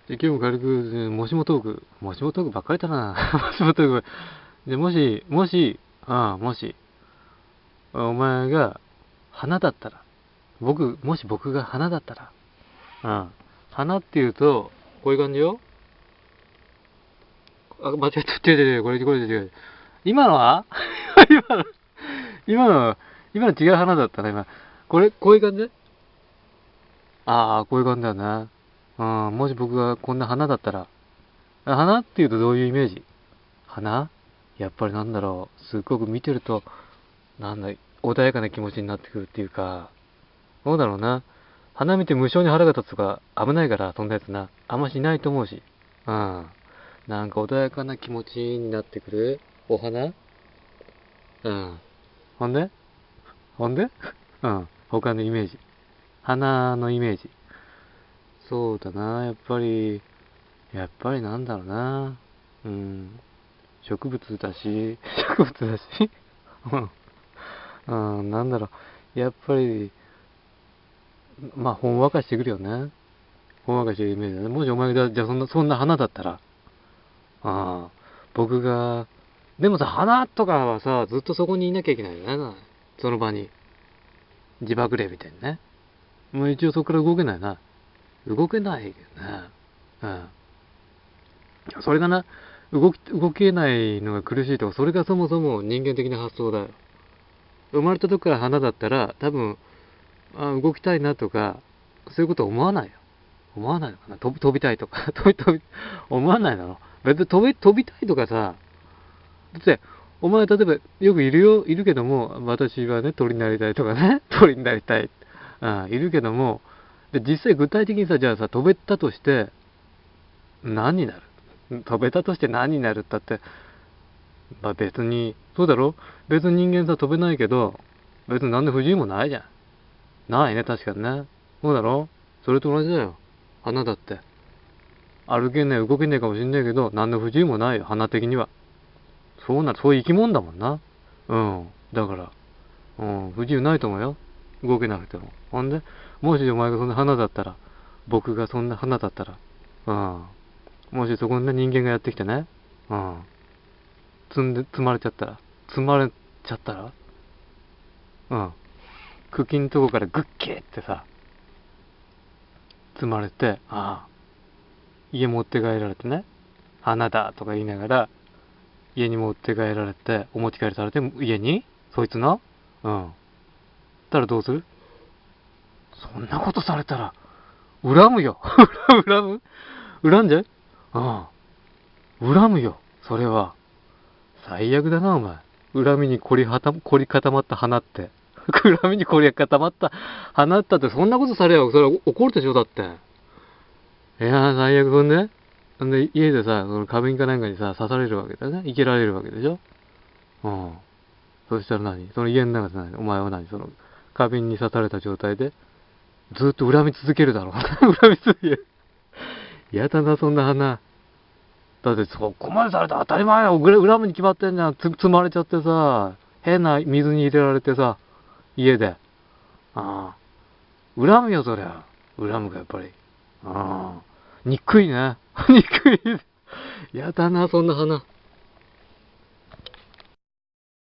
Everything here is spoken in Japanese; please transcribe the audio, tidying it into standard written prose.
今日も軽く、もしもトーク。もしもトークばっかりだな。もしもトーク。で、もし、お前が花だったら、もし僕が花だったら、花って言うと、こういう感じよ。間違えた。違う、これ違う。今のは今の、今の、今の違う花だったな、今。こういう感じ。こういう感じだな。もし僕がこんな花だったら、花って言うとどういうイメージ？花やっぱりなんだろう。すっごく見てると、穏やかな気持ちになってくるっていうか、どうだろうな。花見て無性に腹が立つとか危ないから、そんなやつな。あんましないと思うし。うん。なんか穏やかな気持ちになってくるお花。うん。ほんでうん。他のイメージ。花のイメージ。そうだな。やっぱりなんだろうな。うん。植物だし、うん。なんだろう。やっぱり、まあ、ほんわかしてくるよね。ほんわかしてるイメージだね。もしお前が、じゃあそんな花だったら、ああ、僕が、でもさ、花とかはさ、ずっとそこにいなきゃいけないよね。その場に。自爆霊みたいにね。もう一応そこから動けないな。動けないけどね。うん。それがな、動けないのが苦しいとか、それがそもそも人間的な発想だよ。生まれた時から花だったら、多分、動きたいなとか、そういうこと思わないよ。思わないのかな。飛びたいとか思わないだろ。別に飛びたいとかさ、だって、お前例えばよくいるけども、私はね、鳥になりたいとかね、鳥になりたい。いるけども、で、実際具体的にさ、じゃあさ、飛べたとして、何になる？飛べたとして何になるったって、まあ別に、そうだろ？別に人間さ、飛べないけど、別に何の不自由もないじゃん。ないね、確かにね。そうだろ？それと同じだよ。花だって。歩けねえ、動けねえかもしんないけど、何の不自由もないよ、花的には。そういう生き物だもんな。うん。だから、不自由ないと思うよ。動けなくても。ほんで、もしお前がそんな花だったら、僕がそんな花だったら、もしそこにね、人間がやってきてね、うん。積まれちゃったら、積まれちゃったら、うん。茎のとこからグッキーってさ、積まれて、家持って帰られてね、花だとか言いながら、家に持って帰られて、お持ち帰りされて、家にそいつな。うん。たらどうする？そんなことされたら、恨むよ。恨む恨んじゃう。恨むよ。それは。最悪だな、お前。恨みに凝り固まった花って。恨みに凝り固まった花ってそんなことされよ。それは怒るでしょ、だって。いやー、最悪、んで、家でさ、その花瓶かなんかにさ、刺されるわけだね。生けられるわけでしょ。うん。そしたらその家の中でお前はその、花瓶に刺された状態で、ずっと恨み続けるだろう。恨み続ける。やだな、そんな花。だってそこまでされたら当たり前よ。恨むに決まってんじゃん。積まれちゃってさ、変な水に入れられてさ、家で。ああ。恨むよ、そりゃ。恨むか、やっぱり。ああ。憎いね。憎い。やだな、そんな花。